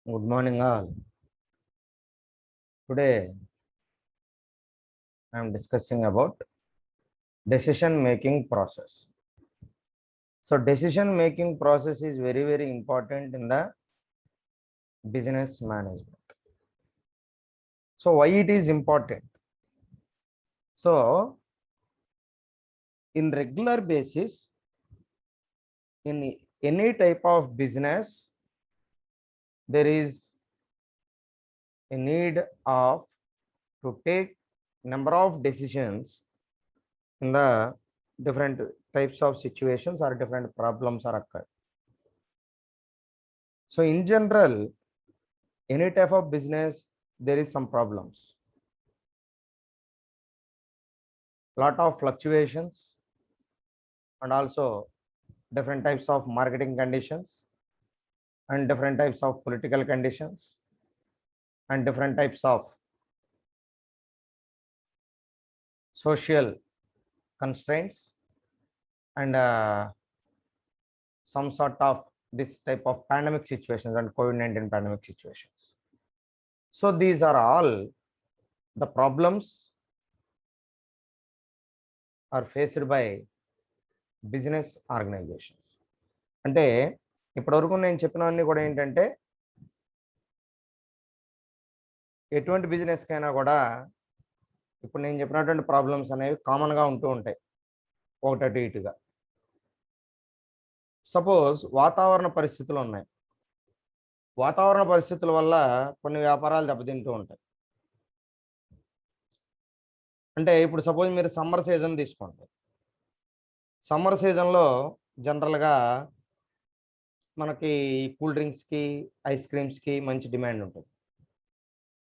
Good morning, all. Today, I am discussing about decision-making process. So, decision-making process is very, very important in the business management. So, why it is important? So, in regular basis, in any type of business, there is a need of to take number of decisions in the different types of situations or different problems are occurred. So in general, any type of business, there is some problems. Lot of fluctuations and also different types of marketing conditions and different types of political conditions and different types of social constraints and some sort of this type of pandemic situations and COVID-19 pandemic situations. So these are all the problems are faced by business organizations. అంటే ఇప్పటివరకు నేను చెప్పినవన్నీ కూడా ఏంటంటే ఎటువంటి బిజినెస్కైనా కూడా ఇప్పుడు నేను చెప్పినటువంటి ప్రాబ్లమ్స్ అనేవి కామన్గా ఉంటూ ఉంటాయి ఒకటి ఇటుగా. సపోజ్ వాతావరణ పరిస్థితులు ఉన్నాయి. వాతావరణ పరిస్థితుల వల్ల కొన్ని వ్యాపారాలు దెబ్బతింటూ ఉంటాయి. అంటే ఇప్పుడు సపోజ్ మీరు సమ్మర్ సీజన్ తీసుకోండి. సమ్మర్ సీజన్లో జనరల్గా మనకి కూల్ డ్రింక్స్కి ఐస్ క్రీమ్స్కి మంచి డిమాండ్ ఉంటుంది.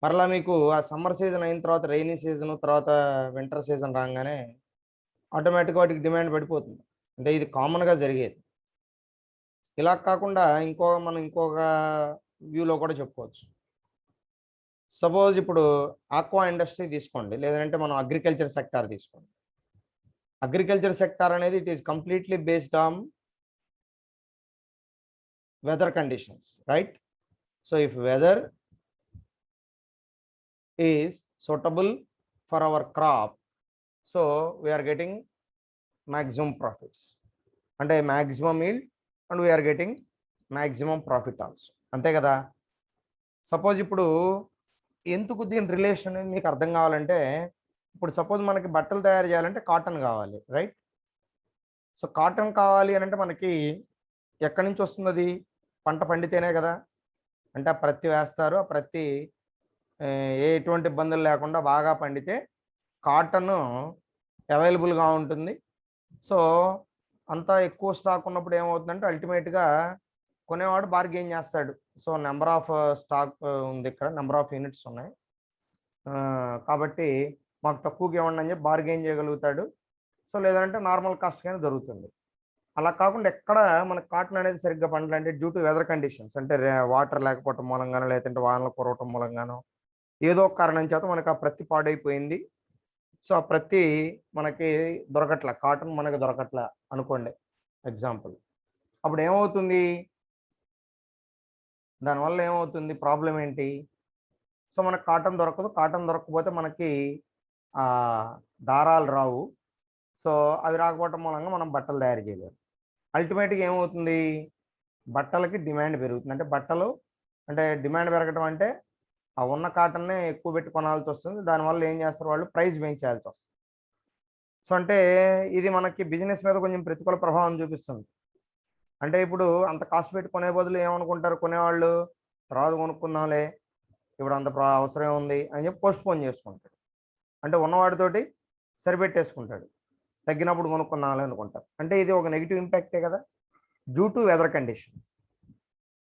మరలా మీకు ఆ సమ్మర్ సీజన్ అయిన తర్వాత రైనీ సీజన్ తర్వాత వింటర్ సీజన్ రాగానే ఆటోమేటిక్గా వాటికి డిమాండ్ పడిపోతుంది. అంటే ఇది కామన్గా జరిగేది. ఇలా కాకుండా మనం ఇంకొక వ్యూలో కూడా చెప్పుకోవచ్చు. సపోజ్ ఇప్పుడు ఆక్వా ఇండస్ట్రీ తీసుకోండి, లేదంటే మనం అగ్రికల్చర్ సెక్టార్ తీసుకోండి. అగ్రికల్చర్ సెక్టార్ అనేది it is completely based on weather conditions, right? So if weather is suitable for our crop, so we are getting maximum profits and a maximum yield and we are getting maximum profit also. అంతే కదా. Suppose ఇప్పుడు ఎందుకు దీని relation అనేది మీకు అర్థం కావాలంటే, ఇప్పుడు సపోజ్ మనకి బట్టలు తయారు చేయాలంటే కాటన్ కావాలి, రైట్? సో కాటన్ కావాలి అని అంటే మనకి ఎక్కడి నుంచి వస్తుంది? అది పంట పండితేనే కదా. అంటే ఆ ప్రత్తి వేస్తారు, ఆ ప్రత్తి ఎటువంటి ఇబ్బందులు లేకుండా బాగా పండితే కాటన్ అవైలబుల్గా ఉంటుంది. సో అంతా ఎక్కువ స్టాక్ ఉన్నప్పుడు ఏమవుతుందంటే అల్టిమేట్గా కొనేవాడు బార్గెయిన్ చేస్తాడు. సో నెంబర్ ఆఫ్ స్టాక్ ఉంది, ఇక్కడ నెంబర్ ఆఫ్ యూనిట్స్ ఉన్నాయి కాబట్టి మాకు తక్కువకి ఇవ్వండి అని చెప్పి బార్గెయిన్ చేయగలుగుతాడు. సో లేదంటే నార్మల్ కాస్ట్గానే దొరుకుతుంది. అలా కాకుండా ఎక్కడ మనకు కాటన్ అనేది సరిగ్గా పండాలంటే డ్యూ టు వెదర్ కండిషన్స్, అంటే వాటర్ లేకపోవటం మూలంగానో లేదంటే వానలు కురవటం మూలంగానో ఏదో ఒక కారణం చేత మనకు ఆ ప్రత్తి పాడైపోయింది. సో ఆ ప్రత్తి మనకి దొరకట్లా, కాటన్ మనకి దొరకట్లా అనుకోండి ఎగ్జాంపుల్. అప్పుడు ఏమవుతుంది? దానివల్ల ఏమవుతుంది? ప్రాబ్లం ఏంటి? సో మనకు కాటన్ దొరకదు. కాటన్ దొరకకపోతే మనకి దారాలు రావు. సో అవి రాకపోవటం మూలంగా మనం బట్టలు తయారు చేయలేము. అల్టిమేట్గా ఏమవుతుంది? బట్టలకి డిమాండ్ పెరుగుతుంది. అంటే బట్టలు అంటే డిమాండ్ పెరగటం అంటే ఆ ఉన్న కాటన్నే ఎక్కువ పెట్టి కొనాల్సి వస్తుంది. దానివల్ల ఏం చేస్తారు? వాళ్ళు ప్రైస్ పెంచేయాల్సి వస్తుంది. సో అంటే ఇది మనకి బిజినెస్ మీద కొంచెం ప్రతికూల ప్రభావం చూపిస్తుంది. అంటే ఇప్పుడు అంత కాస్ట్ పెట్టి కొనే బదులు ఏమనుకుంటారు కొనేవాళ్ళు, తర్వాత కొనుక్కుందాంలే, ఇప్పుడు అంత అవసరం ఉంది అని చెప్పి పోస్ట్పోన్ చేసుకుంటాడు. అంటే ఉన్నవాడితోటి సరిపెట్టేసుకుంటాడు, తగ్గినప్పుడు కొనుక్కుందాంలే అనుకుంటారు. అంటే ఇది ఒక నెగిటివ్ ఇంపాక్టే కదా, డ్యూ టు వెదర్ కండిషన్.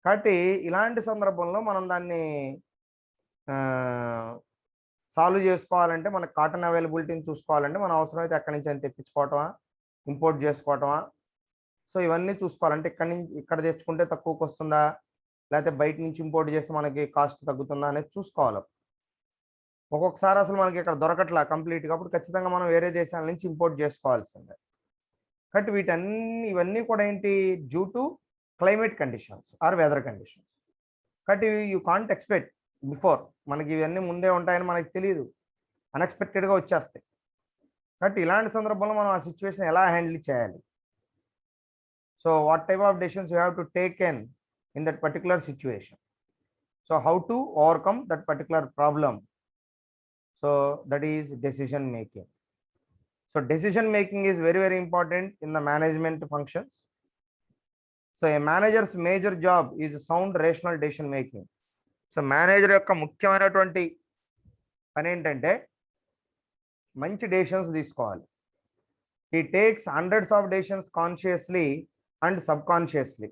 కాబట్టి ఇలాంటి సందర్భంలో మనం దాన్ని సాల్వ్ చేసుకోవాలంటే మనకు కాటన్ అవైలబిలిటీని చూసుకోవాలంటే మన అవసరమైతే ఎక్కడి నుంచి అని తెప్పించుకోవటమా, ఇంపోర్ట్ చేసుకోవటమా. సో ఇవన్నీ చూసుకోవాలంటే ఇక్కడ తెచ్చుకుంటే తక్కువకి వస్తుందా, లేకపోతే బయట నుంచి ఇంపోర్ట్ చేస్తే మనకి కాస్ట్ తగ్గుతుందా అనేది చూసుకోవాలి. ఒక్కొక్కసారి అసలు మనకి ఇక్కడ దొరకట్లా కంప్లీట్గా, అప్పుడు ఖచ్చితంగా మనం వేరే దేశాల నుంచి ఇంపోర్ట్ చేసుకోవాల్సిందే. కాబట్టి ఇవన్నీ కూడా ఏంటి? Due to climate conditions or weather conditions. కాబట్టి యూ కాంట్ ఎక్స్పెక్ట్ బిఫోర్, మనకి ఇవన్నీ ముందే ఉంటాయని మనకి తెలియదు, అన్ఎక్స్పెక్టెడ్గా వచ్చేస్తాయి. కాబట్టి ఇలాంటి సందర్భంలో మనం ఆ సిచ్యువేషన్ ఎలా హ్యాండిల్ చేయాలి? So what type of decisions you have to take in that particular situation. So how to overcome that particular problem. So that is decision making. So decision making is very very important in the management functions. So A managers major job is sound rational decision making. So manager యొక్క ముఖ్యమైనటువంటి పని ఏంటంటే మంచి decisions తీసుకోవాలి. He takes hundreds of decisions consciously and subconsciously.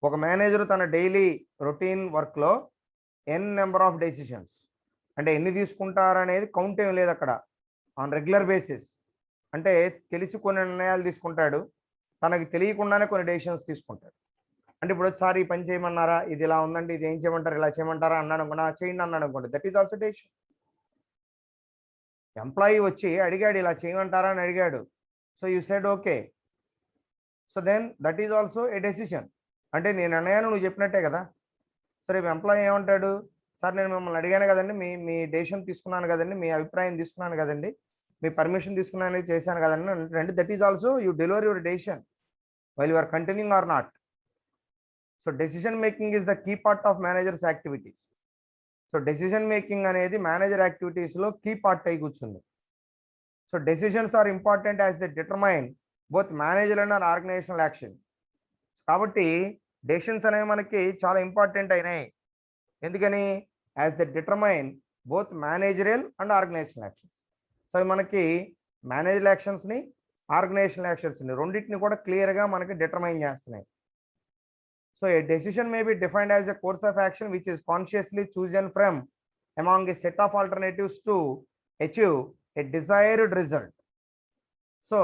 ఒక manager తన daily routine వర్క్లో number of decisions, అంటే ఎన్ని తీసుకుంటారనేది కౌంట్ ఏం లేదు అక్కడ, ఆన్ రెగ్యులర్ బేసిస్. అంటే తెలిసి కొన్ని నిర్ణయాలు తీసుకుంటాడు, తనకి తెలియకుండానే కొన్ని డెసిషన్స్ తీసుకుంటాడు. అంటే ఇప్పుడు ఒకసారి ఈ పని చేయమన్నారా, ఇది ఇలా ఉందండి, ఇది ఏం చేయమంటారు, ఇలా చేయమంటారా అన్నాడు అనుకున్నా, చేయండి అన్నాడు అనుకోండి, that is also decision. Employee వచ్చి అడిగాడు, ఇలా చేయమంటారా అని అడిగాడు, so you said okay, so then that is also a decision. అంటే నీ నిర్ణయాన్ని నువ్వు చెప్పినట్టే కదా. సరే ఎంప్లాయీ ఏమంటాడు, సార్ నేను మిమ్మల్ని అడిగాను కదండి, మీ మీ డెసిషన్ తీసుకున్నాను కదండి, మీ అభిప్రాయం తీసుకున్నాను కదండి, మీ పర్మిషన్ తీసుకున్నాను చేశాను కదండి అంటే that is also you deliver your decision while you are continuing or not. So decision making is the key part of managers activities. సో డెసిషన్ మేకింగ్ అనేది మేనేజర్ యాక్టివిటీస్లో కీ పార్ట్ అయి కూర్చుంది. So decisions are important as they determine both manager and organizational action. కాబట్టి decisions అనేవి మనకి చాలా important అయినాయి. ఎందుకని? As they determine both managerial and organizational actions. So అవి మనకి మేనేజర్ యాక్షన్స్ని, ఆర్గనైజేషనల్ యాక్షన్స్ని రెండింటిని కూడా క్లియర్గా మనకి డిటర్మైన్ చేస్తున్నాయి. So a decision may be defined as a course of action which is consciously chosen from among a set of alternatives to achieve a desired result. So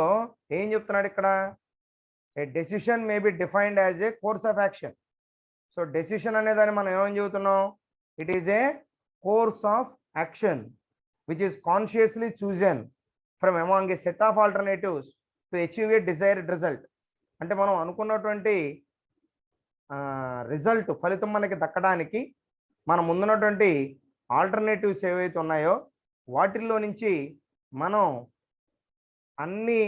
ఏం చెప్తున్నాడు ఇక్కడ? A decision may be defined as a course of action. So decision అనేదాన్ని మనం ఏమని చెబుతున్నాం? It is a course of action which is consciously chosen from among a set of alternatives to achieve a desired result. అంటే మనం అనుకున్నటువంటి result, ఫలితం మనకి దక్కడానికి మన ముందున్నటువంటి ఆల్టర్నేటివ్స్ ఏవైతే ఉన్నాయో వాటిల్లో నుంచి మనం అన్ని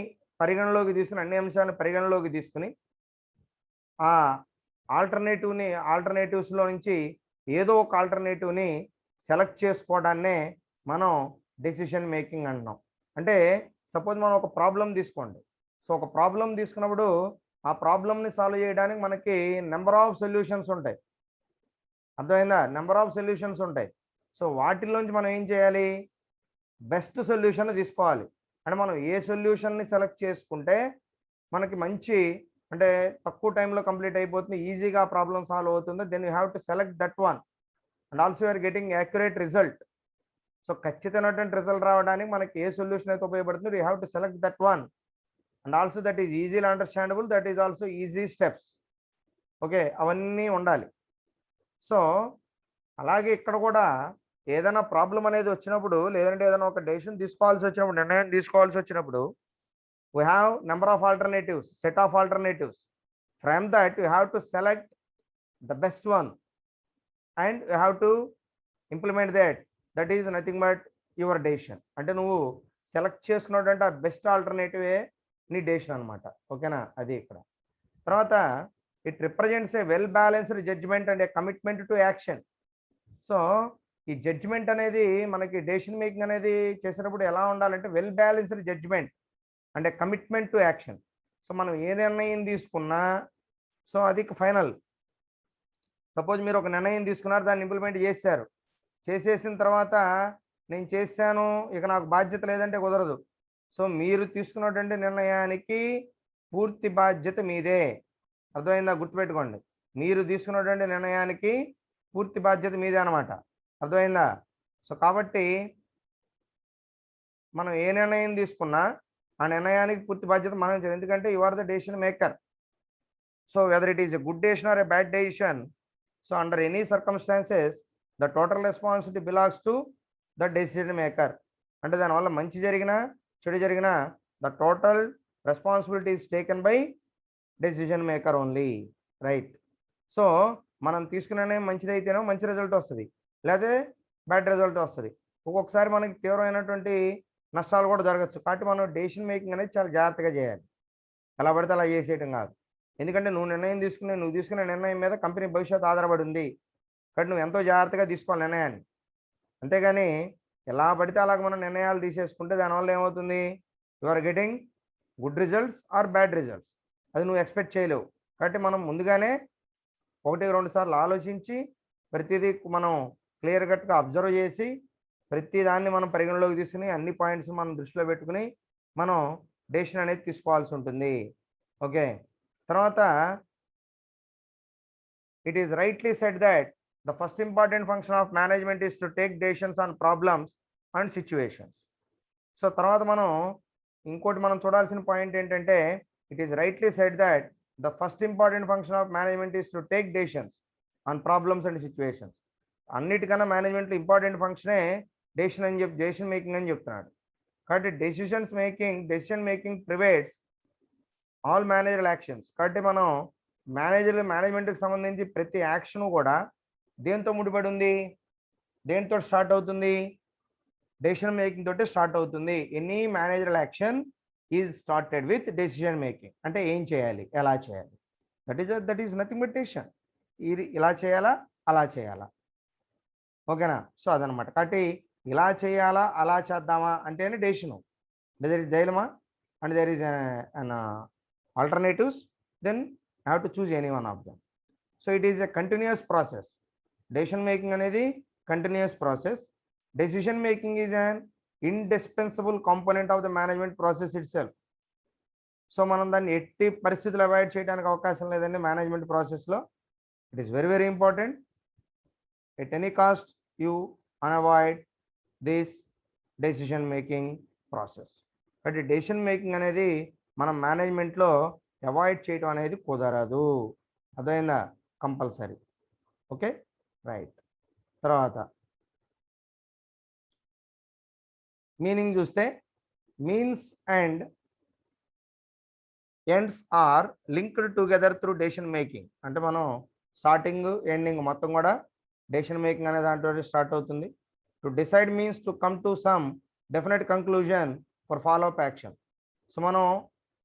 పరిగణలోకి తీసుకుని, అన్ని అంశాలను పరిగణలోకి తీసుకుని ఆ ఆల్టర్నేటివ్స్లో నుంచి ఏదో ఒక ఆల్టర్నేటివ్ని సెలెక్ట్ చేసుకోవడాన్నే మనం డెసిషన్ మేకింగ్ అంటున్నాం. అంటే సపోజ్ మనం ఒక ప్రాబ్లం తీసుకోండి. సో ఒక ప్రాబ్లం తీసుకున్నప్పుడు ఆ ప్రాబ్లమ్ని సాల్వ్ చేయడానికి మనకి నెంబర్ ఆఫ్ సొల్యూషన్స్ ఉంటాయి. అర్థమైందా? నెంబర్ ఆఫ్ సొల్యూషన్స్ ఉంటాయి. సో వాటిల్లోంచి మనం ఏం చేయాలి? బెస్ట్ సొల్యూషన్ తీసుకోవాలి. అంటే మనం ఏ సొల్యూషన్ని సెలెక్ట్ చేసుకుంటే మనకి మంచి, అంటే తక్కువ టైంలో కంప్లీట్ అయిపోతుంది, ఈజీగా ప్రాబ్లం సాల్వ్ అవుతుంది, then you have to select that one and also you're getting accurate result. So ఖచ్చితమైనటువంటి రిజల్ట్ రావడానికి మనకి ఏ సొల్యూషన్ అయితే ఉపయోగపడుతుందో you have to select that one. And also that is easily understandable, that is also easy steps. Okay, అవన్నీ ఉండాలి. So అలాగే ఇక్కడ కూడా ఏదైనా ప్రాబ్లం అనేది వచ్చినప్పుడు, లేదంటే ఏదైనా ఒక డెసిషన్ తీసుకోవాల్సి వచ్చినప్పుడు, నిర్ణయం తీసుకోవాల్సి వచ్చినప్పుడు we have number of alternatives, set of alternatives. From that you have to select the best one and you have to implement that is nothing but your decision. అంటే నువ్వు సెలెక్ట్ చేసుకున్నటువంటి ఆ బెస్ట్ ఆల్టర్నేటివే నీ డెసిషన్ అనమాట. ఓకేనా? అది ఇక్కడ. తర్వాత it represents a well balanced judgment and a commitment to action. So ఈ జడ్జ్మెంట్ అనేది మనకి డెసిషన్ మేకింగ్ అనేది చేసేటప్పుడు ఎలా ఉండాలంటే well balanced judgment and a commitment to action. So మనం ఏ నిర్ణయం తీసుకున్నా సో అది ఫైనల్. సపోజ్ మీరు ఒక నిర్ణయం తీసుకున్నారు, దాన్ని ఇంప్లిమెంట్ చేశారు, చేసేసిన తర్వాత నేను చేశాను ఇక నాకు బాధ్యత లేదంటే కుదరదు. సో మీరు తీసుకున్నటువంటి నిర్ణయానికి పూర్తి బాధ్యత మీదే. అర్థమైందా? గుర్తుపెట్టుకోండి, మీరు తీసుకున్నటువంటి నిర్ణయానికి పూర్తి బాధ్యత మీదే అనమాట. అర్థమైందా? సో కాబట్టి మనం ఏ నిర్ణయం తీసుకున్నా ఆ నిర్ణయానికి పూర్తి బాధ్యత మనం, ఎందుకంటే you are the decision maker. So whether it is a good decision or a bad decision, so under any circumstances the total responsibility belongs to the decision maker. అంటే దానివల్ల మంచి జరిగినా చెడు జరిగినా the total responsibility is taken by decision maker only, right? So మనం తీసుకునే నిర్ణయం మంచిదైతేనో మంచి రిజల్ట్ వస్తుంది, లేదా బ్యాడ్ రిజల్ట్ వస్తుంది. ఒక్కొక్కసారి మనకి తీవ్రమైనటువంటి నష్టాలు కూడా జరగచ్చు. కాబట్టి మనం డెసిషన్ మేకింగ్ అనేది చాలా జాగ్రత్తగా చేయాలి. ఎలా పడితే అలా చేసేయటం కాదు. ఎందుకంటే నువ్వు తీసుకునే నిర్ణయం మీద కంపెనీ భవిష్యత్తు ఆధారపడి ఉంది. కాబట్టి నువ్వు ఎంతో జాగ్రత్తగా తీసుకోవాలి నిర్ణయాన్ని. అంతేగాని ఎలా పడితే అలాగ మనం నిర్ణయాలు తీసేసుకుంటే దానివల్ల ఏమవుతుంది, you are getting good results or bad results. అది నువ్వు ఎక్స్పెక్ట్ చేయలేవు. కాబట్టి మనం ముందుగానే 1-2 సార్లు ఆలోచించి ప్రతిదీ మనం క్లియర్ కట్గా అబ్జర్వ్ చేసి ప్రతి దాన్ని మనం పరిగణలోకి తీసుకుని అన్ని పాయింట్స్ మనం దృష్టిలో పెట్టుకుని మనం డెసిషన్ అనేది తీసుకోవాల్సి ఉంటుంది. ఓకే, తర్వాత it is rightly said that the first important function of management is to take decisions on problems and situations. So తర్వాత మనం ఇంకోటి మనం చూడాల్సిన పాయింట్ ఏంటంటే, it is rightly said that the first important function of management is to take decisions on problems and situations. అన్నిటికన్నా మేనేజ్మెంట్లో important ఫంక్షనే decision making అని చెప్తున్నాడు. కాబట్టి decision making pervades all managerial actions. కాబట్టి మనం మేనేజ్మెంట్కి సంబంధించి ప్రతి యాక్షన్ కూడా దేంతో ముడిపడి ఉంది, దేంతో స్టార్ట్ అవుతుంది, డెసిషన్ మేకింగ్ తోటి స్టార్ట్ అవుతుంది. Any managerial action is started with decision making. అంటే ఏం చేయాలి, ఎలా చేయాలి, that is nothing but decision. ఇది ఇలా చేయాలా, అలా చేయాలా. ఓకేనా? సో అదనమాట. కాబట్టి ఇలా చేయాలా, అలా చేద్దామా అంటేనే decision. There is dilemma and there is an alternatives, then have to choose any one of them. So it is a continuous process. Decision making అనేది continuous process. Decision making is an indispensable component of the management process itself. So మనం దాన్ని ఎట్టి పరిస్థితులు avoid చేయడానికి అవకాశం లేదండి management ప్రాసెస్లో. It is very important. At any cost you unavoid this decision making process. కాబట్టి డెసిషన్ మేకింగ్ అనేది మనం మేనేజ్మెంట్లో అవాయిడ్ చేయటం అనేది కుదరదు. అదైందా? కంపల్సరీ. Okay, right. తర్వాత మీనింగ్ చూస్తే, means and ends are linked together through decision making. అంటే మనం స్టార్టింగ్ ఎండింగ్ మొత్తం కూడా డెసిషన్ మేకింగ్ అనే దాంట్లో స్టార్ట్ అవుతుంది. To decide means to come to some definite conclusion for follow up action. So మనం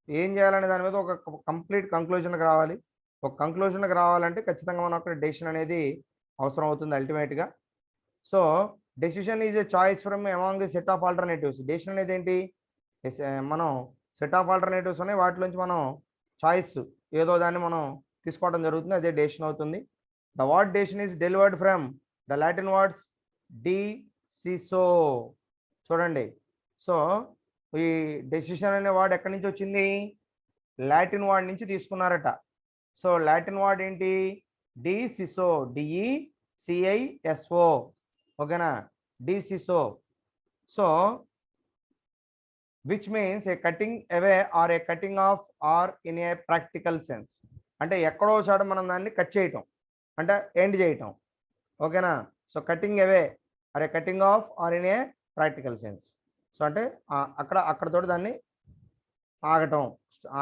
ఏం చేయాలనే దాని మీద ఒక కంప్లీట్ కంక్లూజన్కి రావాలి. ఒక కంక్లూజన్కి రావాలంటే ఖచ్చితంగా మనం అక్కడ డెసిషన్ అనేది అవసరం అవుతుంది అల్టిమేట్గా. So decision is a choice from among set of alternatives. Decision అనేది ఏంటి, మనం సెట్ ఆఫ్ ఆల్టర్నేటివ్స్ ఉన్నాయి, వాటిలోంచి మనం చాయిస్ ఏదో దాన్ని మనం తీసుకోవడం జరుగుతుంది, అదే డెసిషన్ అవుతుంది. The word decision is delivered from the Latin words డిసిసో. చూడండి, సో ఈ డెసిషన్ అనే వర్డ్ ఎక్కడి నుంచి వచ్చింది, లాటిన్ వర్డ్ నుంచి తీసుకున్నారట. సో లాటిన్ వర్డ్ ఏంటి, డిసిసో, డిఈసిఐఎస్ఓ. ఓకేనా, డిసిసో. So which means a cutting away or a cutting off or in a practical sense. అంటే ఎక్కడో చోట మనం దాన్ని కట్ చేయటం, అంటే ఎండ్ చేయటం. ఓకేనా, so cutting away or a cutting off or in a practical sense. So అంటే అక్కడతో దాన్ని ఆగటం,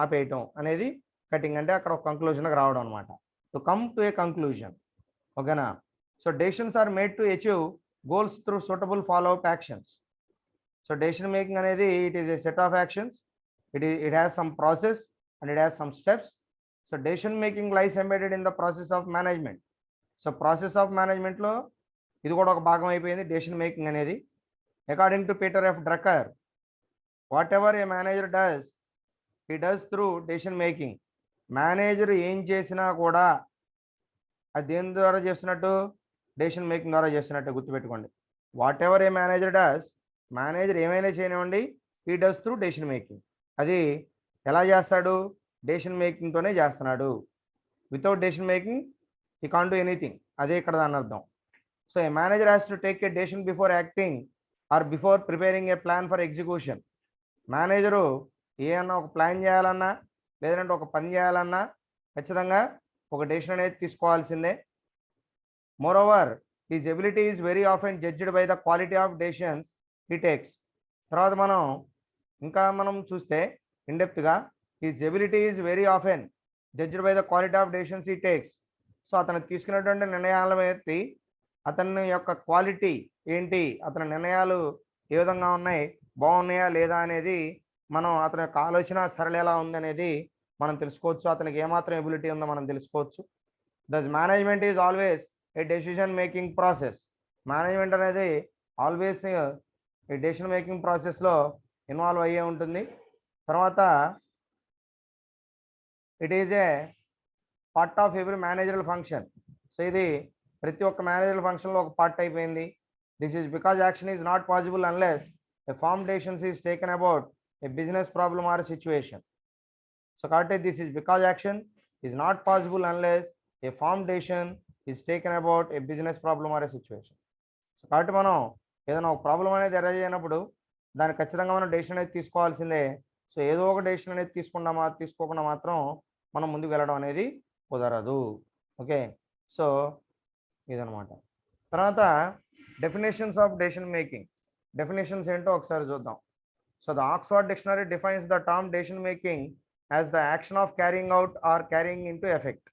ఆపేయటం అనేది కటింగ్. అంటే అక్కడ ఒక కంక్లూజన్కి రావడం అనమాట, to come to a conclusion. ఓకేనా, so decisions are made to achieve goals through suitable follow up actions. So decision making అనేది it is a set of actions, it has some process and it has some steps. So decision making lies embedded in the process of management. So process of మేనేజ్మెంట్లో ఇది కూడా ఒక భాగం అయిపోయింది decision making అనేది. According to Peter F. Drucker, whatever a manager does, he does through decision making. Manager ఏం చేసినా కూడా అది దేని ద్వారా చేస్తున్నట్టు, డెసిషన్ మేకింగ్ ద్వారా చేస్తున్నట్టు గుర్తుపెట్టుకోండి. What ever A manager does, manager ఏమైనా చేయనివ్వండి, he does through decision making. అది ఎలా చేస్తాడు, డెసిషన్ మేకింగ్తోనే చేస్తున్నాడు. Without decision making he can't do anything. అదే ఇక్కడ దాని అర్థం. So A manager has to take a decision before acting are before preparing A plan for execution. Manager ఏమన్నా ఒక ప్లాన్ చేయాలన్నా లేదంటే ఒక పని చేయాలన్నా ఖచ్చితంగా ఒక డెసిషన్ అనేది తీసుకోవాల్సిందే. Moreover his ability is very often judged by the quality of decisions he takes. తర్వాత మనం చూస్తే ఇన్డెప్త్గా, his ability is very often judged by the quality of decisions he takes. So అతను తీసుకున్నటువంటి నిర్ణయాల బట్టి అతని యొక్క క్వాలిటీ ఏంటి, అతని నిర్ణయాలు ఏ విధంగా ఉన్నాయి, బాగున్నాయా లేదా అనేది మనం అతని యొక్క ఆలోచన సరళి ఎలా ఉందనేది మనం తెలుసుకోవచ్చు. అతనికి ఏమాత్రం ఎబిలిటీ ఉందో మనం తెలుసుకోవచ్చు. Thus management is always a decision making process. Management అనేది ఆల్వేస్ ఈ డెసిషన్ మేకింగ్ ప్రాసెస్లో ఇన్వాల్వ్ అయ్యే ఉంటుంది. తర్వాత it is a part of every managerial function. So ఇది ప్రతి ఒక్క మేనేజరల్ ఫంక్షన్లో ఒక పార్ట్ అయిపోయింది. This is because action is not possible unless a form decisions is taken about a business problem or situation. So కాబట్టి this is because action is not possible unless a form decision is taken about a business problem or a situation. So కాబట్టి మనం ఏదైనా ఒక problem అనేది arise అయినప్పుడు దానికి ఖచ్చితంగా మనం డెసిషన్ అనేది తీసుకోవాల్సిందే. సో ఏదో ఒక డెసిషన్ అనేది తీసుకోకుండా మాత్రం మనం ముందుకు వెళ్ళడం అనేది కుదరదు. ఓకే, సో ఇదనమాట. తర్వాత definitions of decision making. Definitions ఏంటో ఒకసారి చూద్దాం. So the Oxford dictionary defines the term decision making as the action of carrying out or carrying in to effect.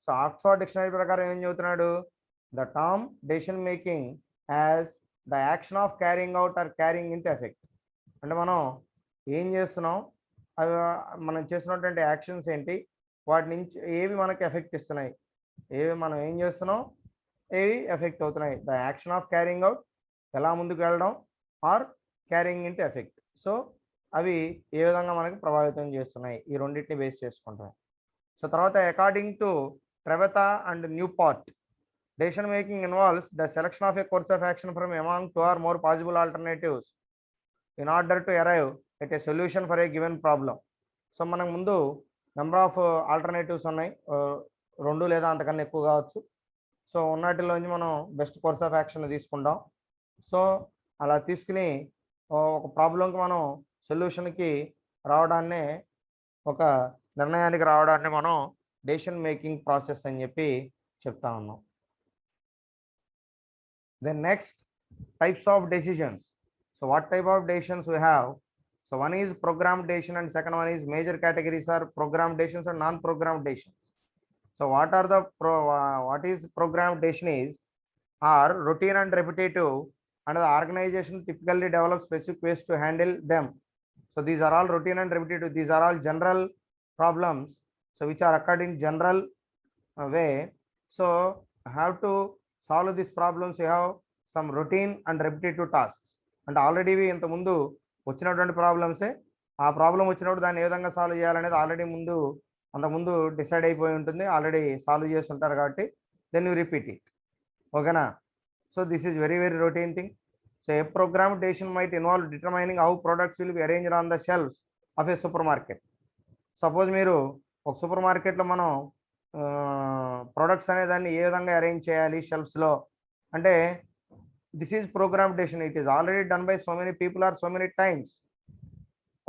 So Oxford dictionary ప్రకారం ఏం చెబుతున్నాడు, the term decision making as the action of carrying out or carrying in to effect. అంటే మనం ఏం చేస్తున్నాం, అవి మనం చేస్తున్నటువంటి యాక్షన్స్ ఏంటి, వాటి నుంచి ఏవి మనకి ఎఫెక్ట్ ఇస్తున్నాయి, ఏవి మనం ఏం చేస్తున్నాం ఏవి ఎఫెక్ట్ అవుతున్నాయి. The action of carrying out ఎలా ముందుకు వెళ్ళడం, or carrying into effect. So అవి ఏ విధంగా మనకి ప్రభావితం చేస్తున్నాయి, ఈ రెండింటిని బేస్ చేసుకుంటాం. సో తర్వాత according to Trewatha and Newport, decision making involves the selection of a course of action from among 2 or more possible alternatives in order to arrive at a solution for a given problem. So మనకు ముందు number of alternatives ఉన్నాయి, 2 లేదా అంతకన్నా ఎక్కువ కావచ్చు. So ఉన్నటిలోంచి మనం best course of action తీసుకుంటాం. So అలా తీసుకుని ఒక ప్రాబ్లంకి మనం సొల్యూషన్కి రావడాన్నే, ఒక నిర్ణయానికి రావడాన్ని మనం డెసిషన్ మేకింగ్ ప్రాసెస్ అని చెప్పి చెప్తా ఉన్నాం. Then next types of decisions. So what type of decisions we have? So one is programmed decision and second one is major categories are programmed decisions and non-programmed decisions. So what is programmed decision is are routine and repetitive, and the organization typically develops specific ways to handle them. So these are all routine and repetitive. These are all general problems, so which are occurred in general way. So have to solve these problems. You have some routine and repetitive tasks, and already we ఇంత ముందు వచ్చినటువంటి ప్రాబ్లమ్సే. ఆ problem వచ్చినప్పుడు దాన్ని ఏ విధంగా solve చేయాలనేది already అంతకుముందు decide అయిపోయి ఉంటుంది, ఆల్రెడీ సాల్వ్ చేసి ఉంటారు కాబట్టి దెన్ యూ రిపీట్ ఇట్. ఓకేనా? So this is very very routine thing. So a program decision might involve determining how products will be arranged on the shelves of a super market. Suppose మీరు ఒక super మార్కెట్లో మనం products అనే దాన్ని ఏ విధంగా arrange చేయాలి షెల్ఫ్స్లో అంటే, this is program decision. It is already done by so many people or so many times.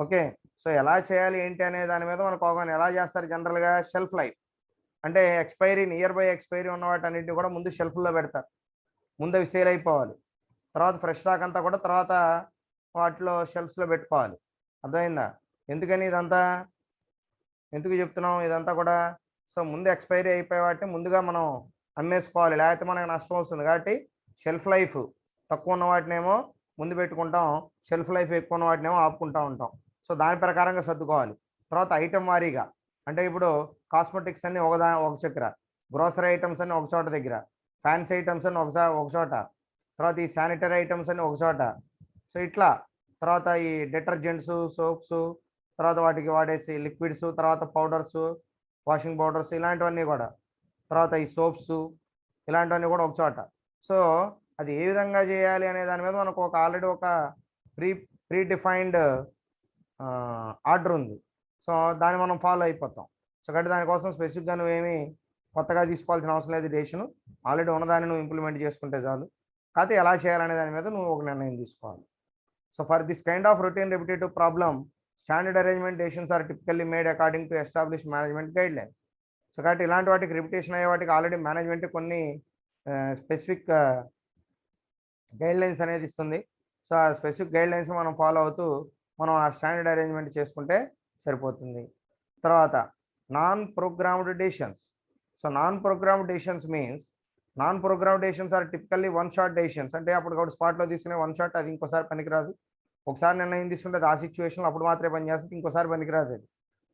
Okay, so ఎలా చేయాలి ఏంటి అనే దాని మీద మనకు అవగాహన. ఎలా చేస్తారు జనరల్గా, షెల్ఫ్ లైఫ్ అంటే ఎక్స్పైరీ, నియర్ బై ఎక్స్పైరీ ఉన్న వాటి అన్నింటినీ కూడా ముందు షెల్ఫ్లో పెడతారు. ముందు అవి సేల్ అయిపోవాలి, తర్వాత ఫ్రెష్ స్టాక్ అంతా కూడా తర్వాత వాటిలో షెల్ఫ్స్లో పెట్టుకోవాలి. అర్థమైందా? ఎందుకని ఇదంతా ఎందుకు చెప్తున్నాం ఇదంతా కూడా? సో ముందు ఎక్స్పైరీ అయిపోయే వాటిని ముందుగా మనం అమ్మేసుకోవాలి, లేకపోతే మనకు నష్టం వస్తుంది. కాబట్టి షెల్ఫ్ లైఫ్ తక్కువ ఉన్న వాటినేమో ముందు పెట్టుకుంటాం, షెల్ఫ్ లైఫ్ ఎక్కువ ఉన్న వాటినేమో ఆపుకుంటూ ఉంటాం. సో దాని ప్రకారంగా సర్దుకోవాలి. తర్వాత ఐటమ్ వారీగా, అంటే ఇప్పుడు కాస్మెటిక్స్ అన్ని ఒక చక్ర, గ్రోసరీ ఐటమ్స్ అన్ని ఒక చోట దగ్గర, ఫ్యాన్సీ ఐటమ్స్ అన్ని ఒక చోట, తర్వాత ఈ శానిటరీ ఐటమ్స్ అన్ని ఒక చోట. సో ఇట్లా తర్వాత ఈ డిటర్జెంట్స్, సోప్స్, తర్వాత వాటికి వాడేసి లిక్విడ్స్, తర్వాత పౌడర్స్, వాషింగ్ పౌడర్స్ ఇలాంటివన్నీ కూడా, తర్వాత ఈ సోప్స్ ఇలాంటివన్నీ కూడా ఒక చోట. సో అది ఏ విధంగా చేయాలి అనే దాని మీద మనకు ఆల్రెడీ ఒక ప్రీ డిఫైన్డ్ ఆర్డర్ ఉంది. సో దాన్ని మనం ఫాలో అయిపోతాం. సో కాబట్టి దానికోసం స్పెసిఫిక్గా నువ్వేమి కొత్తగా తీసుకోవాల్సిన అవసరం లేదు. డెసిషన్ ఆల్రెడీ ఉన్నదాన్ని నువ్వు ఇంప్లిమెంట్ చేసుకుంటే చాలు. కాకపోతే ఎలా చేయాలనే దాని మీద నువ్వు ఒక నిర్ణయం తీసుకోవాలి. So for this kind of routine repetitive problem, standard arrangement decisions are typically made according to establish management guidelines. So కాబట్టి ఇలాంటి వాటికి రిపిటేషన్ అయ్యే వాటికి ఆల్రెడీ మేనేజ్మెంట్ కొన్ని స్పెసిఫిక్ గైడ్ లైన్స్ అనేది ఇస్తుంది. సో ఆ స్పెసిఫిక్ గైడ్ లైన్స్ మనం ఫాలో అవుతూ మనం ఆ స్టాండర్డ్ అరేంజ్మెంట్ చేసుకుంటే సరిపోతుంది. తర్వాత non programmed decisions. So non programmed decisions means non programmed decisions are typically one shot decisions. అంటే అప్పుడు స్పాట్లో తీసుకునే వన్ షాట్, అది ఇంకోసారి పనికిరాదు. ఒకసారి నిర్ణయం తీసుకుంటే ఆ సిచ్యువేషన్లో అప్పుడు మాత్రమే పని చేస్తుంది, ఇంకోసారి పనికిరాదు. అది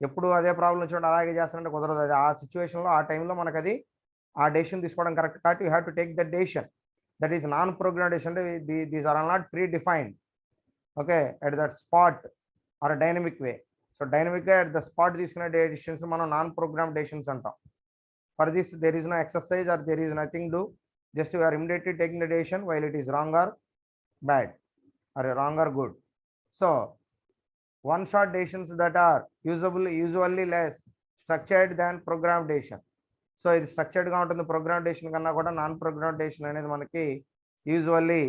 ఎప్పుడు అదే ప్రాబ్లం వచ్చినప్పుడు అలాగే చేస్తానంటే కుదరదు. అది ఆ సిచ్యువేషన్లో ఆ టైంలో మనకు అది ఆ డెసిషన్ తీసుకోవడం కరెక్ట్ కాబట్టి you have to take the decision. That is non programmed decision. అంటే these are not pre defined, okay, at that spot or dynamic way. So డైనమిక్గా అట్ ద స్పాట్ తీసుకునే డెసిషన్స్ మనం నాన్ ప్రోగ్రామ్ డెసిషన్స్ అంటాం. For this, there is no exercise or there is nothing to, just you are immediately taking the decision while it is wrong or bad or wrong or good. So one shot decisions that are usually less structured than programmed decision. So ఇది స్ట్రక్చర్డ్గా ఉంటుంది. Programme decision కన్నా కూడా non programme decision అనేది మనకి usually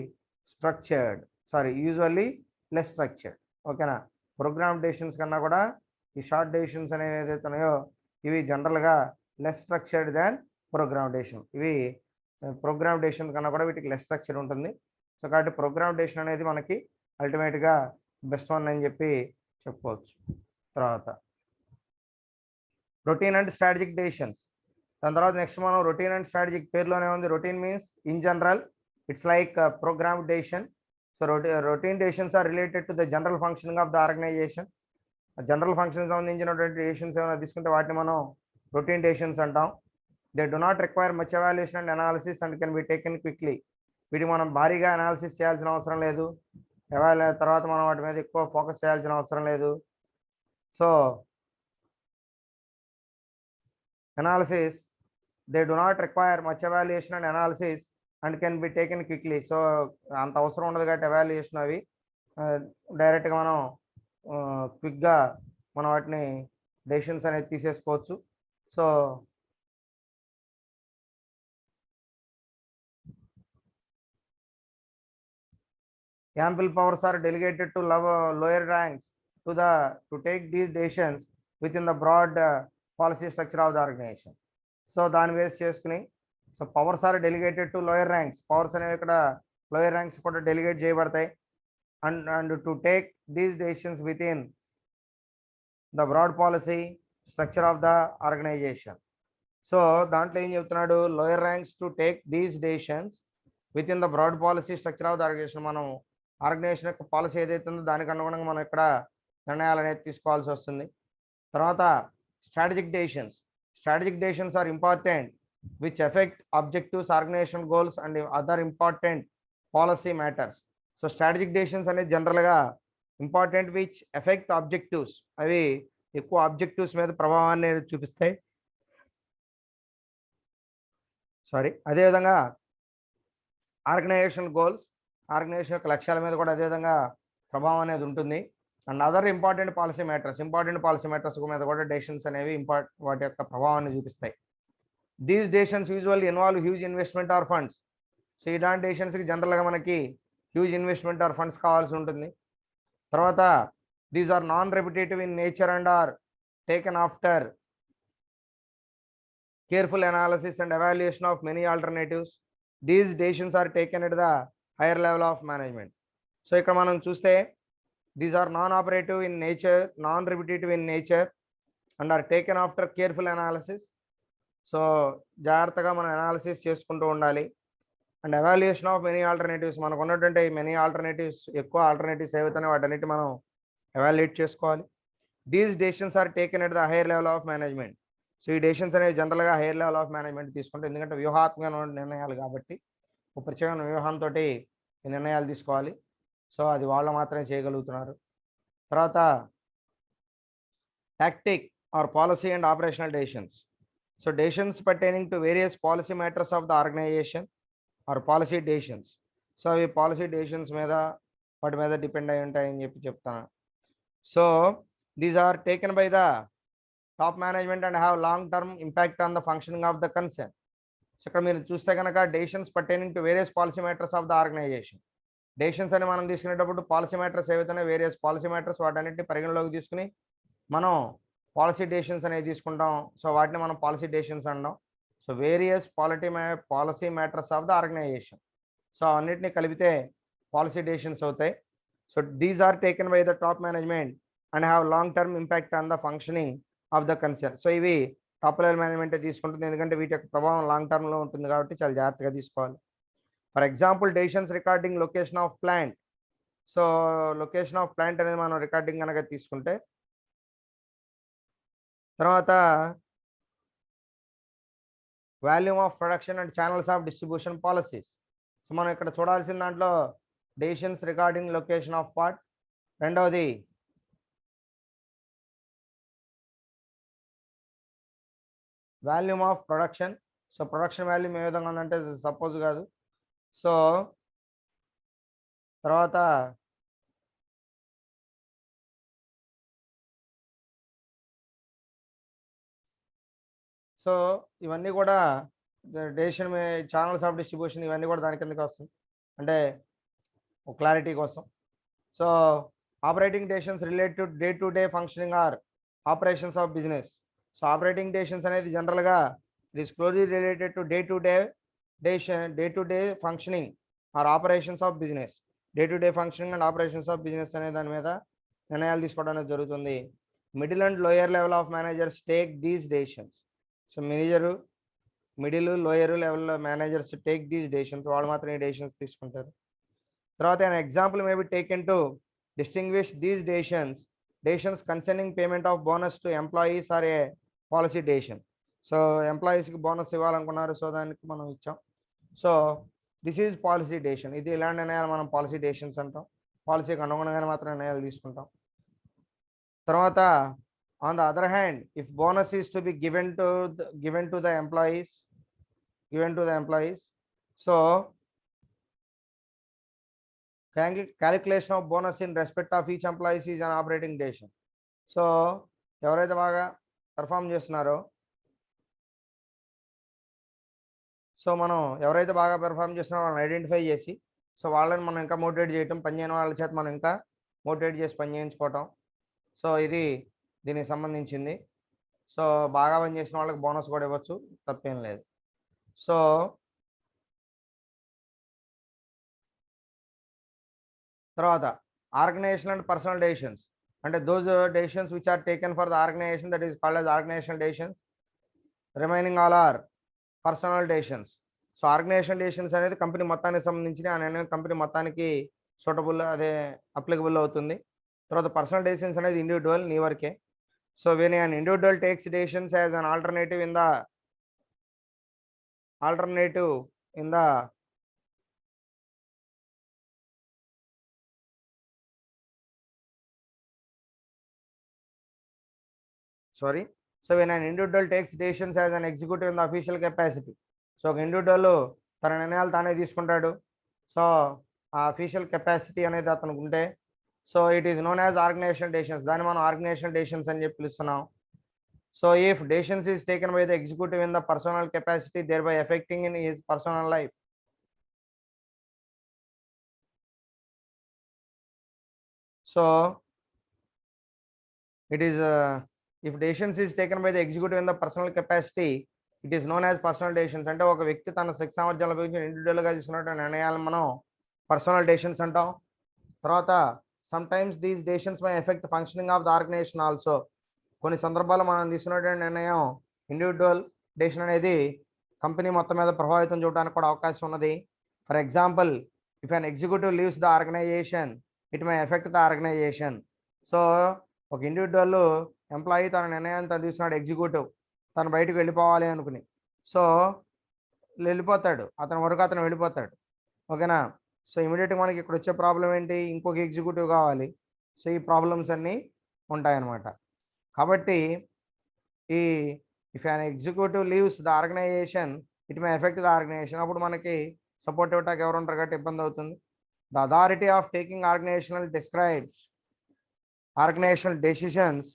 less structured. ఓకేనా? Programme decisions కన్నా కూడా ఈ షార్ట్ డెసిషన్స్ అనేవి ఏదైతే ఉన్నాయో ఇవి జనరల్గా లెస్ స్ట్రక్చర్డ్ దాన్ ప్రోగ్రామ్ డెసిషన్. ఇవి ప్రోగ్రామ్ డెసిషన్ కన్నా కూడా వీటికి లెస్ స్ట్రక్చర్ ఉంటుంది. సో కాబట్టి ప్రోగ్రామ్ డెసిషన్ అనేది మనకి అల్టిమేట్గా బెస్ట్ వన్ అని చెప్పి చెప్పుకోవచ్చు. తర్వాత రొటీన్ అండ్ స్ట్రాటజిక్ డెసిషన్స్. దాని తర్వాత నెక్స్ట్ మనం రొటీన్ అండ్ స్ట్రాటజిక్, పేరులోనే ఉంది. Routine means in general it's like program decision. So routine decisions are related to the general functioning of the organization. General function సంబంధించినటువంటి డెసిషన్స్ ఏమైనా తీసుకుంటే వాటిని మనం రొటీన్ డెసిషన్స్ అంటాం. They do not require much evaluation and analysis and can be taken quickly. వీటికి మనం భారీగా analysis చేయాల్సిన అవసరం లేదు. తర్వాత మనం వాటి మీద ఎక్కువ ఫోకస్ చేయాల్సిన అవసరం లేదు. So analysis, they do not require much evaluation and analysis and can be taken quickly. So అంత అవసరం ఉండదు కాబట్టి ఎవాల్యుయేషన్ అవి డైరెక్ట్గా మనం క్విక్గా మనం వాటిని డెసిషన్స్ అనేది తీసేసుకోవచ్చు. So ample powers are delegated to lower ranks to take these decisions within the broad policy structure of the organization. So దాన్ని బేస్ చేసుకుని so powers are delegated to lower ranks. Powers అనేవి ఇక్కడ lower ranks కూడా delegate చేయబడతాయి. And to take these decisions within the broad policy structure of the organization. So దాంట్లో ఏం చెప్తున్నాడు, lower ranks to take these decisions within the broad policy structure of the organization. మనం organization యొక్క policy ఏదైతే ఉందో దానికి అనుగుణంగా మనం ఇక్కడ నిర్ణయాలు అనేది తీసుకోవాల్సి వస్తుంది. తర్వాత strategic decisions are important which effect objectives, organization goals and other important policy matters. So strategic decisions అనేది జనరల్గా ఇంపార్టెంట్ విచ్ ఎఫెక్ట్ ఆబ్జెక్టివ్స్, అవి ఎక్కువ ఆబ్జెక్టివ్స్ మీద ప్రభావాన్ని చూపిస్తాయి. అదేవిధంగా ఆర్గనైజేషన్ గోల్స్, ఆర్గనైజేషన్ యొక్క లక్ష్యాల మీద కూడా అదేవిధంగా ప్రభావం అనేది ఉంటుంది. And other important policy matters మీద కూడా డెసిషన్స్ అనేవి వాటి యొక్క ప్రభావాన్ని చూపిస్తాయి. These decisions usually involve huge investment or funds. So ఇలాంటి డెసిషన్స్కి జనరల్గా మనకి హ్యూజ్ ఇన్వెస్ట్మెంట్ ఆర్ ఫండ్స్ కావాల్సి ఉంటుంది. తర్వాత these are non repetitive in nature and are taken after careful analysis and evaluation of many alternatives. These decisions are taken at the higher level of management. So ఇక్కడ మనం చూస్తే these are non operative in nature, non repetitive in nature and are taken after careful analysis. So జాగ్రత్తగా మనం analysis చేసుకుంటూ ఉండాలి. And evaluation of many alternatives, మనకు ఉన్నటువంటి many alternatives, ఎక్కువ ఆల్టర్నేటివ్స్ ఏవైతే వాటన్నిటి మనం ఎవాల్యుయేట్ చేసుకోవాలి. These decisions are taken at the higher level of management. So ఈ డెసిషన్స్ అనేవి జనరల్గా హైయర్ లెవెల్ ఆఫ్ మేనేజ్మెంట్ తీసుకుంటే, ఎందుకంటే వ్యూహాత్మక నిర్ణయాలు కాబట్టి ఒక ప్రత్యేకమైన వ్యూహంతో ఈ నిర్ణయాలు తీసుకోవాలి. సో అది వాళ్ళు మాత్రమే చేయగలుగుతున్నారు. తర్వాత tactic or policy and operational decisions. So decisions pertaining to various policy matters of the organization or policy decisions. So అవి పాలసీ డెసిషన్స్ మీద వాటి మీద డిపెండ్ అయి ఉంటాయని చెప్తాను. So these are taken by the top management and have long term impact on the functioning of the concern. So ఇక్కడ మీరు చూస్తే కనుక decisions pertaining to various policy matters of the organization. Decisions అని మనం తీసుకునేటప్పుడు పాలసీ మ్యాటర్స్ ఏవైతే various policy matters వాటన్నిటిని పరిగణలోకి తీసుకుని మనం పాలసీ డెసిషన్స్ అనేవి తీసుకుంటాం. సో వాటిని మనం పాలసీ డెసిషన్స్ అంటాం. So various policy matters of the organization. So అన్నిటిని కలిపితే పాలసీ డెసిషన్స్ అవుతాయి. So these are taken by the top management and have long term impact on the functioning of the concern. So ఇవి top level మేనేజ్మెంటే తీసుకుంటుంది, ఎందుకంటే వీటి యొక్క ప్రభావం లాంగ్ టర్మ్లో ఉంటుంది కాబట్టి చాలా జాగ్రత్తగా తీసుకోవాలి. For example decisions recording location of plant. So location of plant అనేది మనం రికార్డింగ్ కనుక తీసుకుంటే, తర్వాత volume of production and channels of distribution policies. So మనం ఇక్కడ చూడాల్సిన దాంట్లో decisions regarding location of part, రెండవది volume of production. So production volume ఏ విధంగా ఉందంటే సపోజ్ కాదు. సో తర్వాత సో ఇవన్నీ కూడా డెసిషన్ ఛానల్స్ ఆఫ్ డిస్ట్రిబ్యూషన్ ఇవన్నీ కూడా దాని కిందకి వస్తుంది, అంటే క్లారిటీ కోసం. So operating decisions related to day functioning or operations of business. So operating decisions అనేది జనరల్గా it is closely related to day to day functioning or operations of business. Day functioning and operations of business అనే దాని మీద నిర్ణయాలు తీసుకోవడం అనేది జరుగుతుంది. Middle and lower level of managers take these decisions. So middle lower level managers take these decisions, వాళ్ళు మాత్రం ఈ డెసిషన్స్ తీసుకుంటారు. తర్వాత an example may be taken to distinguish these decisions concerning payment of bonus to employees or a policy decision. So ఎంప్లాయీస్కి bonus ఇవ్వాలనుకున్నారు, so దానికి మనం ఇచ్చాం. So this is policy decision. ఇది ఇలాంటి నిర్ణయాలు మనం పాలసీ డెసిషన్స్ అంటాం. పాలసీకి అనుగుణంగానే మాత్రం నిర్ణయాలు తీసుకుంటాం. తర్వాత on the other hand, if bonus is to be given to the employees, so calculation of bonus in respect of each employee is an operating decision. So ఎవరైతే బాగా పెర్ఫామ్ చేస్తున్నారో, సో మనం ఎవరైతే బాగా పెర్ఫామ్ చేస్తున్నారో వాళ్ళని ఐడెంటిఫై చేసి, so వాళ్ళని మనం ఇంకా మోటివేట్ చేయటం, పని చేయని వాళ్ళ చేత మనం ఇంకా మోటివేట్ చేసి పని చేయించుకోవటం. సో ఇది దీనికి సంబంధించింది. సో బాగా పని చేసిన వాళ్ళకి బోనస్ కూడా ఇవ్వచ్చు, తప్పేం లేదు. సో తర్వాత ఆర్గనైజేషన్ అండ్ పర్సనల్ డెసిషన్స్, అంటే those decisions which are taken for the organization, that is called as organisational decisions. Remaining all are personal decisions. So organization decisions అనేది కంపెనీ మొత్తానికి సంబంధించిన, ఆ నిర్ణయం కంపెనీ మొత్తానికి సూటబుల్, అదే అప్లికబుల్ అవుతుంది. తర్వాత పర్సనల్ డెసిషన్స్ అనేది ఇండివిజువల్, నీ వరకే. So when an individual takes decisions as an alternative in the so when an individual takes decisions as an executive in the official capacity, so ఒక individual తన నిర్ణయాలు తానే తీసుకుంటాడు. సో ఆ అఫీషియల్ కెపాసిటీ అనేది అతనికి ఉంటే, so it is known as organisational decisions. దాన్ని మనం ఆర్గనైజేషనల్ డెసిషన్స్ అని చెప్పి పిలుస్తున్నాం. So if decisions is taken by the executive in the personal capacity, thereby affecting in his personal life. So it is if decisions is taken by the executive in the personal capacity, it is known as personal decisions. అంటే ఒక వ్యక్తి తన శక్తి సామర్థ్యాలను ఉపయోగించి ఇండివిజువల్గా తీసుకున్నటువంటి నిర్ణయాలను మనం పర్సనల్ డెసిషన్స్ అంటాం. తర్వాత sometimes these decisions may effect functioning of the organization also. కొన్ని సందర్భాల్లో మనం తీసుకున్నటువంటి నిర్ణయం, ఇండివిజువల్ డెసిషన్ అనేది కంపెనీ మొత్తం మీద ప్రభావితం చూడడానికి కూడా అవకాశం ఉన్నది. For example, if an executive leaves the organization, it may effect the organization. So ఒక ఇండివిజువల్ ఎంప్లాయీ తన నిర్ణయాన్ని తను తీసుకున్నాడు, ఎగ్జిక్యూటివ్ తను బయటకు వెళ్ళిపోవాలి అనుకుని, సో వెళ్ళిపోతాడు, అతని వరకు అతను వెళ్ళిపోతాడు, ఓకేనా. సో ఇమీడియట్గా మనకి ఇక్కడ వచ్చే ప్రాబ్లం ఏంటి, ఇంకొక ఎగ్జిక్యూటివ్ కావాలి. సో ఈ ప్రాబ్లమ్స్ అన్నీ ఉంటాయన్నమాట. కాబట్టి ఈ if an executive leaves the organization, it may effect the organization. అప్పుడు మనకి సపోర్ట్ ఇవ్వటానికి ఎవరు ఉంటారు కాబట్టి ఇబ్బంది అవుతుంది. The authority of taking organizational decisions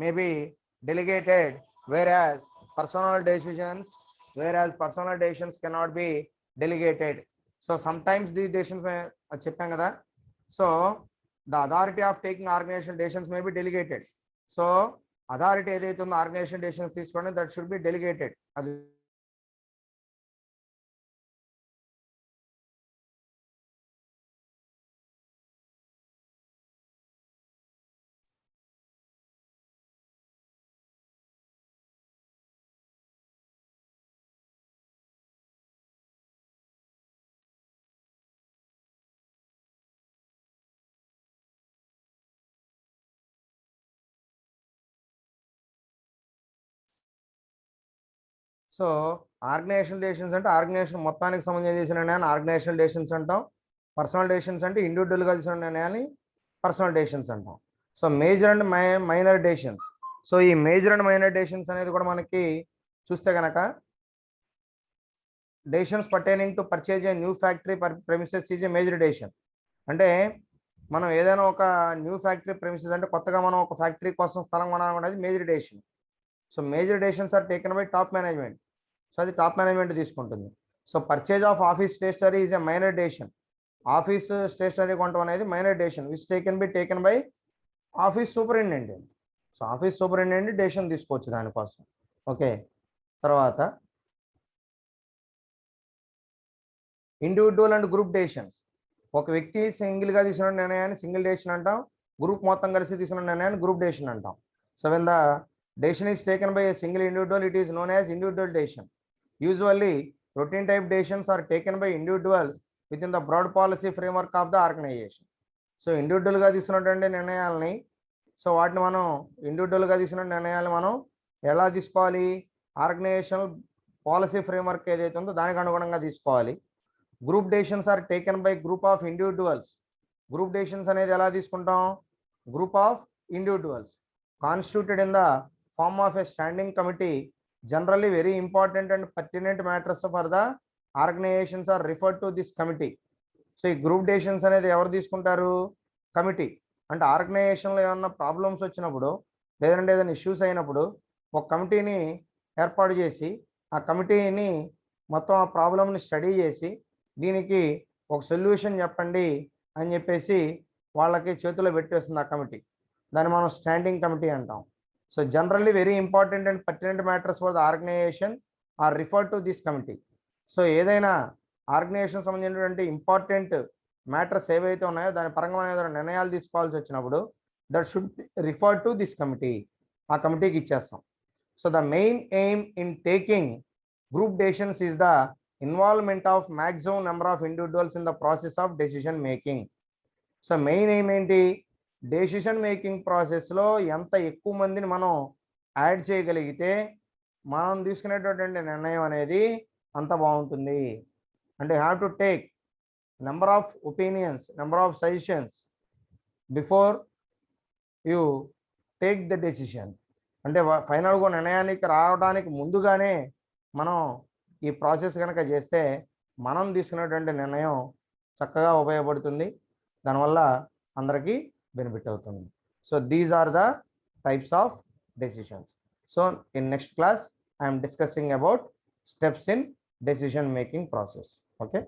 may be delegated, whereas personal decisions cannot be delegated. So sometimes these decisions చెప్పాం కదా, so the authority of taking organizational decisions may be delegated. So authority ఏదైతే ఉందో organization decisions తీసుకోండి, that should be delegated. అది so organizational decisions అంటే organization మొత్తానికి సంబంధించిన చేసిన నిర్ణయాన్ని ఆర్గనైజేషనల్ డెసిషన్స్ అంటాం. పర్సనల్ డెసిషన్స్ అంటే ఇండివిజువల్గా తీసుకున్న నిర్ణయాన్ని పర్సనల్ డెసిషన్స్ అంటాం. So major and minor decisions. So ఈ మేజర్ అండ్ మైనర్ డెసిషన్స్ అనేది కూడా మనకి చూస్తే కనుక decisions pertaining to purchase a new factory premises is a major decision. అంటే మనం ఏదైనా ఒక న్యూ ఫ్యాక్టరీ ప్రెమిసెస్ అంటే కొత్తగా మనం ఒక ఫ్యాక్టరీ కోసం స్థలం కొనాలి అనేది major decision. So major decisions are taken by top management. So అది టాప్ మేనేజ్మెంట్ తీసుకుంటుంది. So purchase of office stationery is a minor decision. Office stationery కొనడం అనేది minor decision which taken by office superintendent. So office superintendent decision తీసుకోవచ్చు దానికోసం. Okay, తర్వాత individual and group decisions. ఒక వ్యక్తి సింగిల్గా తీసుకున్న నిర్ణయాన్ని సింగిల్ డెసిషన్ అంటాం. గ్రూప్ మొత్తం కలిసి తీసుకున్న నిర్ణయాన్ని గ్రూప్ డెసిషన్ అంటాం. So when the decision is taken by a single individual it is known as individual decision. Usually routine type decisions are taken by individuals within the broad policy framework of the organization. So ఇండివిజువల్గా తీసుకున్నటువంటి నిర్ణయాలని, so వాటిని మనం ఇండివిజువల్గా తీసుకున్న నిర్ణయాలను మనం ఎలా తీసుకోవాలి? ఆర్గనైజేషనల్ పాలసీ ఫ్రేమ్వర్క్ ఏదైతే ఉందో దానికి అనుగుణంగా తీసుకోవాలి. Group decisions are taken by group of individuals. Group decisions అనేది ఎలా తీసుకుంటాం? Group of individuals constituted in the form of a standing committee. Generally very important and pertinent matters for the organizations are referred to this committee. So ఈ group decisions అనేది ఎవరు తీసుకుంటారు? Committee. అంటే ఆర్గనైజేషన్లో ఏమన్నా ప్రాబ్లమ్స్ వచ్చినప్పుడు లేదంటే ఏదైనా ఇష్యూస్ అయినప్పుడు ఒక కమిటీని ఏర్పాటు చేసి ఆ కమిటీని మొత్తం ఆ ప్రాబ్లమ్ని స్టడీ చేసి దీనికి ఒక సొల్యూషన్ చెప్పండి అని చెప్పేసి వాళ్ళకి చేతిలో పెట్టేస్తుంది ఆ కమిటీ. దాన్ని మనం స్టాండింగ్ కమిటీ అంటాం. So generally very important and pertinent matters for the organization are referred to this committee. So ఏదైనా ఆర్గనైజేషన్ సంబంధించినటువంటి ఇంపార్టెంట్ మ్యాటర్స్ ఏవైతే ఉన్నాయో దాని పరంగా ఏదైనా నిర్ణయాలు తీసుకోవాల్సి వచ్చినప్పుడు that should refer to this committee. ఆ కమిటీకి ఇచ్చేస్తాం. So the main aim in taking group decisions is the involvement of maximum number of individuals in the process of decision making. So main aim ఏంటి? Decision making ప్రాసెస్లో ఎంత ఎక్కువ మందిని మనం add చేయగలిగితే మనం తీసుకునేటటువంటి నిర్ణయం అనేది అంత బాగుంటుంది. అంటే have to take number of opinions, number of suggestions before you take the decision. అంటే ఫైనల్గా నిర్ణయానికి రావడానికి ముందుగానే మనం ఈ ప్రాసెస్ కనుక చేస్తే మనం తీసుకునేటువంటి నిర్ణయం చక్కగా ఉపయోగపడుతుంది. దానివల్ల అందరికీ బెనిఫిట్ అవుతుంది. So these are the types of decisions. So in next class I'm discussing about steps in decision making process. Okay.